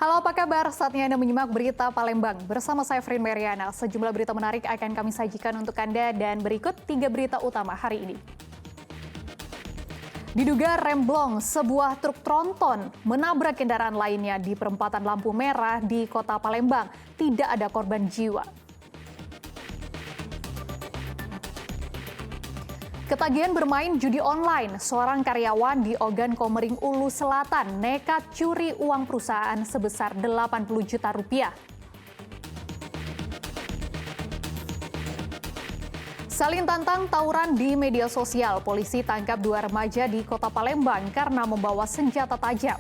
Halo, apa kabar? Saatnya Anda menyimak berita Palembang. Bersama saya Frin Meriana, sejumlah berita menarik akan kami sajikan untuk Anda dan berikut 3 berita utama hari ini. Diduga remblong, sebuah truk tronton menabrak kendaraan lainnya di perempatan lampu merah di kota Palembang. Tidak ada korban jiwa. Ketagihan bermain judi online, seorang karyawan di Ogan Komering Ulu Selatan nekat curi uang perusahaan sebesar 80 juta rupiah. Saling tantang tawuran di media sosial, polisi tangkap 2 remaja di kota Palembang karena membawa senjata tajam.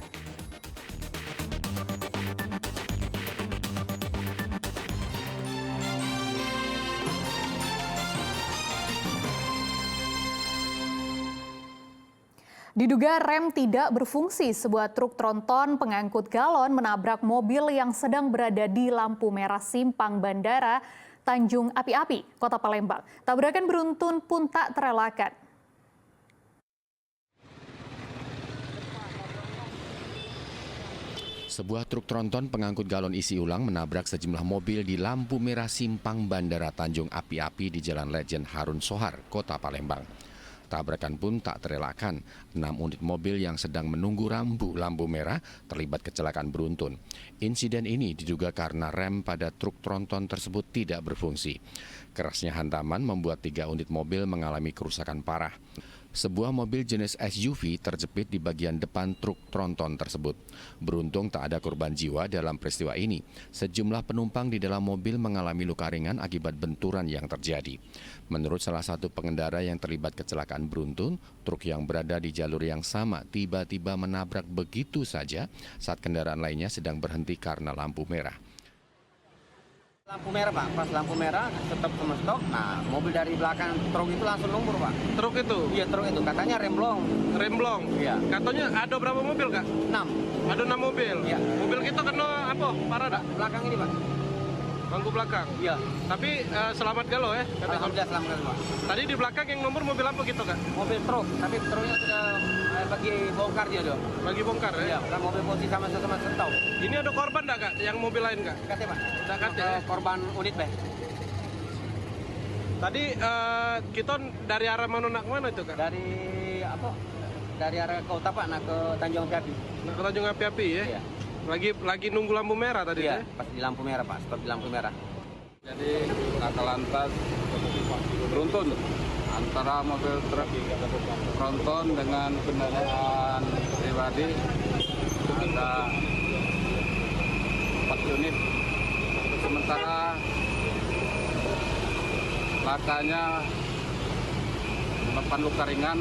Diduga rem tidak berfungsi, sebuah truk tronton pengangkut galon menabrak mobil yang sedang berada di lampu merah simpang bandara Tanjung Api-Api, Kota Palembang. Tabrakan beruntun pun tak terelakkan. Sebuah truk tronton pengangkut galon isi ulang menabrak sejumlah mobil di lampu merah simpang bandara Tanjung Api-Api di Jalan Lejen Harun Sohar, Kota Palembang. Tabrakan pun tak terelakkan. 6 unit mobil yang sedang menunggu lampu merah terlibat kecelakaan beruntun. Insiden ini diduga karena rem pada truk tronton tersebut tidak berfungsi. Kerasnya hantaman membuat 3 unit mobil mengalami kerusakan parah. Sebuah mobil jenis SUV terjepit di bagian depan truk tronton tersebut. Beruntung tak ada korban jiwa dalam peristiwa ini. Sejumlah penumpang di dalam mobil mengalami luka ringan akibat benturan yang terjadi. Menurut salah satu pengendara yang terlibat kecelakaan beruntun, truk yang berada di jalur yang sama tiba-tiba menabrak begitu saja saat kendaraan lainnya sedang berhenti karena lampu merah. Lampu merah, Pak. Pas lampu merah, stop sama stop. Nah, mobil dari belakang truk itu langsung lumpur, Pak. Truk itu? Iya, truk itu. Katanya remblong. Remblong? Iya. Katanya ada berapa mobil, Kak? 6. Ada 6 mobil? Iya. Mobil kita kena apa? Parah, Kak? Belakang ini, Pak. Bangku belakang? Iya. Tapi selamat galo ya? Alhamdulillah selamat, Pak. Tadi di belakang yang nomor mobil apa gitu, Kak? Mobil truk, tapi truknya sudah bagi bongkar dia, dong. Bagi bongkar ya? Iya, kan mobil polisi sama setau. Ini ada korban enggak, Kak? Yang mobil lain, Kak? Kate, Pak. Enggak kate ya? Korban unit, Pak. Tadi kita dari arah mana nak mana itu, Kak? Dari apa? Dari arah kota, Pak, nak ke Tanjung Api-Api. Nak ke Tanjung Api-Api ya? Iya. Lagi nunggu lampu merah tadi Iya, ya? pas di lampu merah, Pak. Stop di lampu merah. Jadi laka lantas beruntun antara mobil truk tronton dengan kendaraan pribadi. Ada 4 unit. Sementara lakanya menyebabkan luka ringan,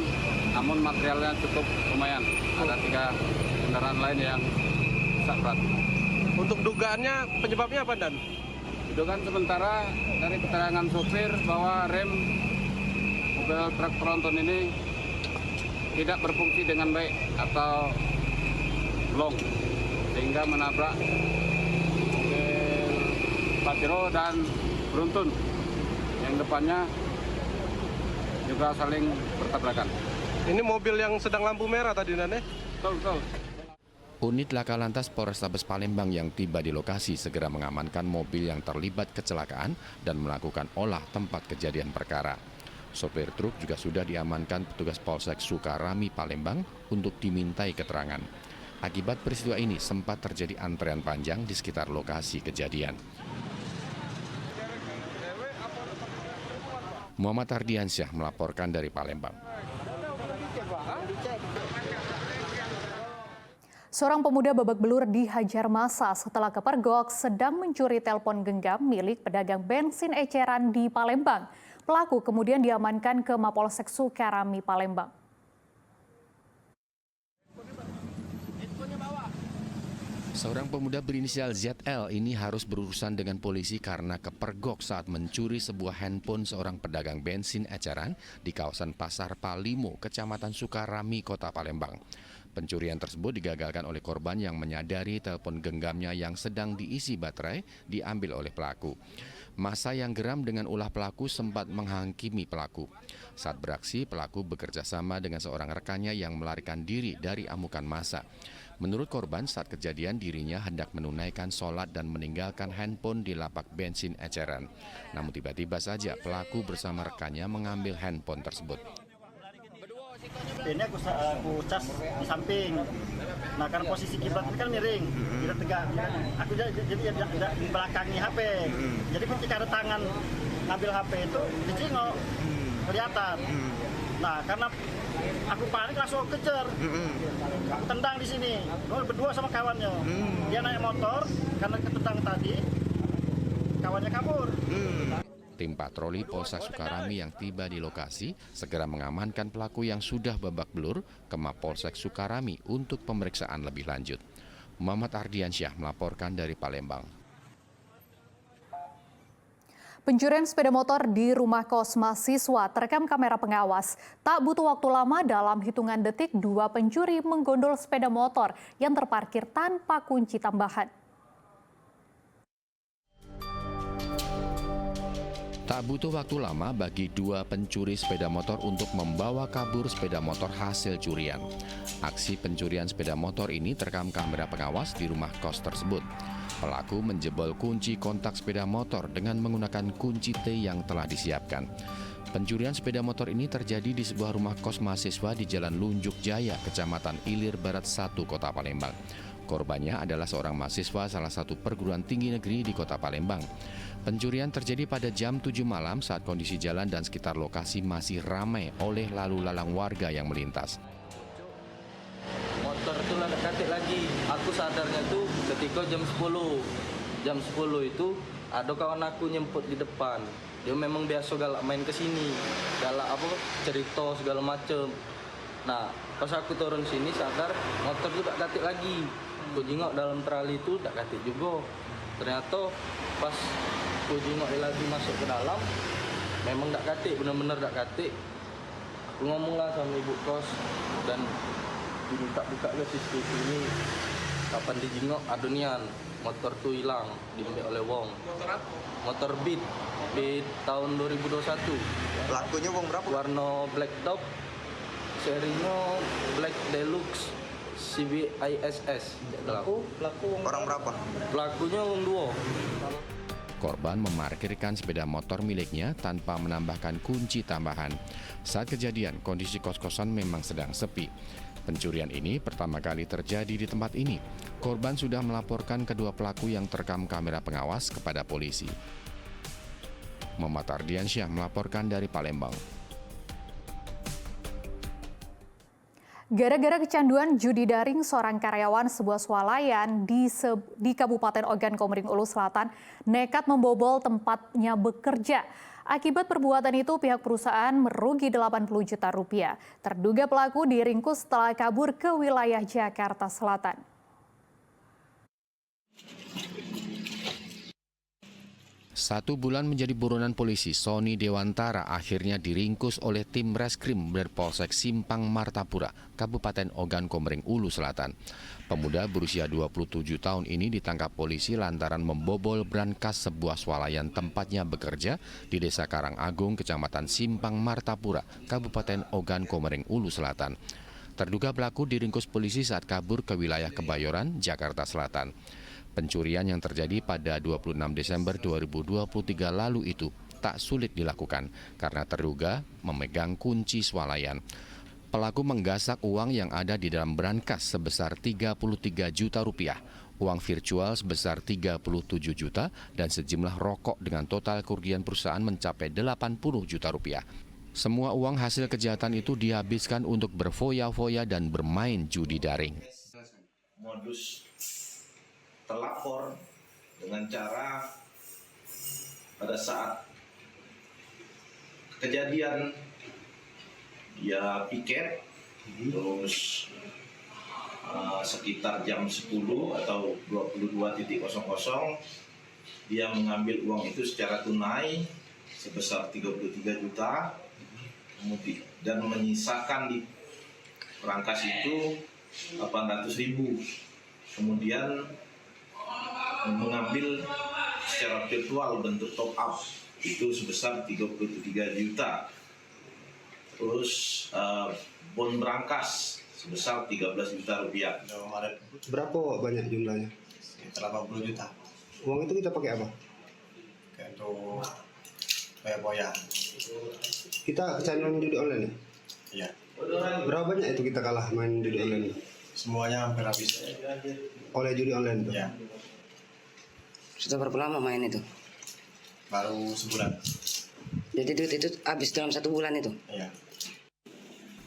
namun materialnya cukup lumayan. Ada 3 kendaraan lain yang rusak berat. Untuk dugaannya penyebabnya apa, Dan? Dugaan sementara dari keterangan sopir bahwa rem mobil truk tronton ini tidak berfungsi dengan baik atau blong sehingga menabrak mobil Pajero dan beruntun yang depannya juga saling bertabrakan. Ini mobil yang sedang lampu merah tadi, Dan ya? Betul. Unit Laka Lantas Polrestabes Palembang yang tiba di lokasi segera mengamankan mobil yang terlibat kecelakaan dan melakukan olah tempat kejadian perkara. Sopir truk juga sudah diamankan petugas Polsek Sukarami Palembang untuk dimintai keterangan. Akibat peristiwa ini sempat terjadi antrean panjang di sekitar lokasi kejadian. Muhammad Ardiansyah melaporkan dari Palembang. Seorang pemuda babak belur dihajar massa setelah kepergok sedang mencuri telepon genggam milik pedagang bensin eceran di Palembang. Pelaku kemudian diamankan ke Mapolsek Sukarami, Palembang. Seorang pemuda berinisial ZL ini harus berurusan dengan polisi karena kepergok saat mencuri sebuah handphone seorang pedagang bensin eceran di kawasan Pasar Palimo, Kecamatan Sukarami, Kota Palembang. Pencurian tersebut digagalkan oleh korban yang menyadari telepon genggamnya yang sedang diisi baterai diambil oleh pelaku. Massa yang geram dengan ulah pelaku sempat menghakimi pelaku. Saat beraksi, pelaku bekerja sama dengan seorang rekannya yang melarikan diri dari amukan massa. Menurut korban, saat kejadian dirinya hendak menunaikan sholat dan meninggalkan handphone di lapak bensin eceran. Namun tiba-tiba saja pelaku bersama rekannya mengambil handphone tersebut. Ini aku cas di samping. Nah, karena posisi kiblat ini kan miring, tidak tegak. Aku jadi di belakangi HP. Jadi ketika ada tangan ngambil HP itu dijengok, kelihatan. Nah, karena aku panik langsung kejar, aku tendang di sini. Berdua sama kawannya. Dia naik motor karena ketendang tadi, kawannya kabur. Tim patroli Polsek Sukarami yang tiba di lokasi segera mengamankan pelaku yang sudah babak belur ke Mapolsek Sukarami untuk pemeriksaan lebih lanjut. Muhammad Ardiansyah melaporkan dari Palembang. Pencurian sepeda motor di rumah kos mahasiswa terekam kamera pengawas. Tak butuh waktu lama, dalam hitungan detik 2 pencuri menggondol sepeda motor yang terparkir tanpa kunci tambahan. Tak butuh waktu lama bagi 2 pencuri sepeda motor untuk membawa kabur sepeda motor hasil curian. Aksi pencurian sepeda motor ini terekam kamera pengawas di rumah kos tersebut. Pelaku menjebol kunci kontak sepeda motor dengan menggunakan kunci T yang telah disiapkan. Pencurian sepeda motor ini terjadi di sebuah rumah kos mahasiswa di Jalan Lunjuk Jaya, Kecamatan Ilir Barat 1, Kota Palembang. Korbannya adalah seorang mahasiswa salah satu perguruan tinggi negeri di Kota Palembang. Pencurian terjadi pada jam 7 malam saat kondisi jalan dan sekitar lokasi masih ramai oleh lalu lalang warga yang melintas. Motor itu katik lagi. Aku sadarnya tuh ketika jam 10. Jam 10 itu ada kawan aku nyemput di depan. Dia memang biasa galak main ke sini. Galak cerita segala macem. Nah, pas aku turun sini sadar motor itu tak katik lagi. Aku jengok dalam trali itu tak katik juga. Ternyata pas aku jengok lagi masuk ke dalam, memang tak katik, benar-benar tak katik. Aku ngomong lah sama ibu kos dan diminta buka ke CCTV ini. Kapan dijengok adunian, motor tuh hilang, diambil oleh wong. Motor Beat tahun 2021. Pelakunya wong berapa? Warna black top, serinya Black Deluxe CBISS. Pelaku Orang berapa? Pelakunya wong 2. Korban memarkirkan sepeda motor miliknya tanpa menambahkan kunci tambahan. Saat kejadian, kondisi kos-kosan memang sedang sepi. Pencurian ini pertama kali terjadi di tempat ini. Korban sudah melaporkan kedua pelaku yang terekam kamera pengawas kepada polisi. Muhammad Ardiansyah melaporkan dari Palembang. Gara-gara kecanduan judi daring, seorang karyawan sebuah swalayan di Kabupaten Ogan Komering Ulu Selatan nekat membobol tempatnya bekerja. Akibat perbuatan itu, pihak perusahaan merugi 80 juta rupiah. Terduga pelaku diringkus setelah kabur ke wilayah Jakarta Selatan. Satu bulan menjadi buronan polisi, Sony Dewantara akhirnya diringkus oleh tim Reskrim Polsek Simpang Martapura, Kabupaten Ogan Komering Ulu Selatan. Pemuda berusia 27 tahun ini ditangkap polisi lantaran membobol brankas sebuah swalayan tempatnya bekerja di Desa Karangagung, Kecamatan Simpang Martapura, Kabupaten Ogan Komering Ulu Selatan. Terduga pelaku diringkus polisi saat kabur ke wilayah Kebayoran, Jakarta Selatan. Pencurian yang terjadi pada 26 Desember 2023 lalu itu tak sulit dilakukan karena terduga memegang kunci swalayan. Pelaku menggasak uang yang ada di dalam brankas sebesar 33 juta rupiah, uang virtual sebesar 37 juta, dan sejumlah rokok dengan total kerugian perusahaan mencapai 80 juta rupiah. Semua uang hasil kejahatan itu dihabiskan untuk berfoya-foya dan bermain judi daring. Modus terlapor dengan cara pada saat kejadian dia piket, terus sekitar jam 10 atau 22.00 dia mengambil uang itu secara tunai sebesar 33 juta, kemudian dan menyisakan di brankas itu 800.000. Kemudian mengambil secara virtual bentuk top up itu sebesar 33 juta. Terus bon berangkas sebesar 13 juta rupiah. Berapa banyak jumlahnya? Sekitar 80 juta. Uang itu kita pakai apa? Untuk bayar-bayar. Kita channel judi online ya? Iya. Berapa banyak itu kita kalah main judi online? Semuanya hampir habis. Oleh judi online itu? Ya. Sudah berapa lama main itu? Baru sebulan. Jadi duit itu habis dalam 1 bulan itu? Iya.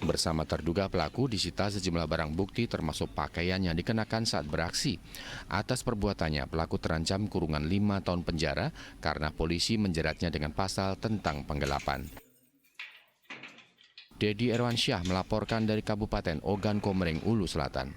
Bersama terduga pelaku disita sejumlah barang bukti termasuk pakaian yang dikenakan saat beraksi. Atas perbuatannya, pelaku terancam kurungan 5 tahun penjara karena polisi menjeratnya dengan pasal tentang penggelapan. Dedi Erwansyah melaporkan dari Kabupaten Ogan Komering, Ulu Selatan.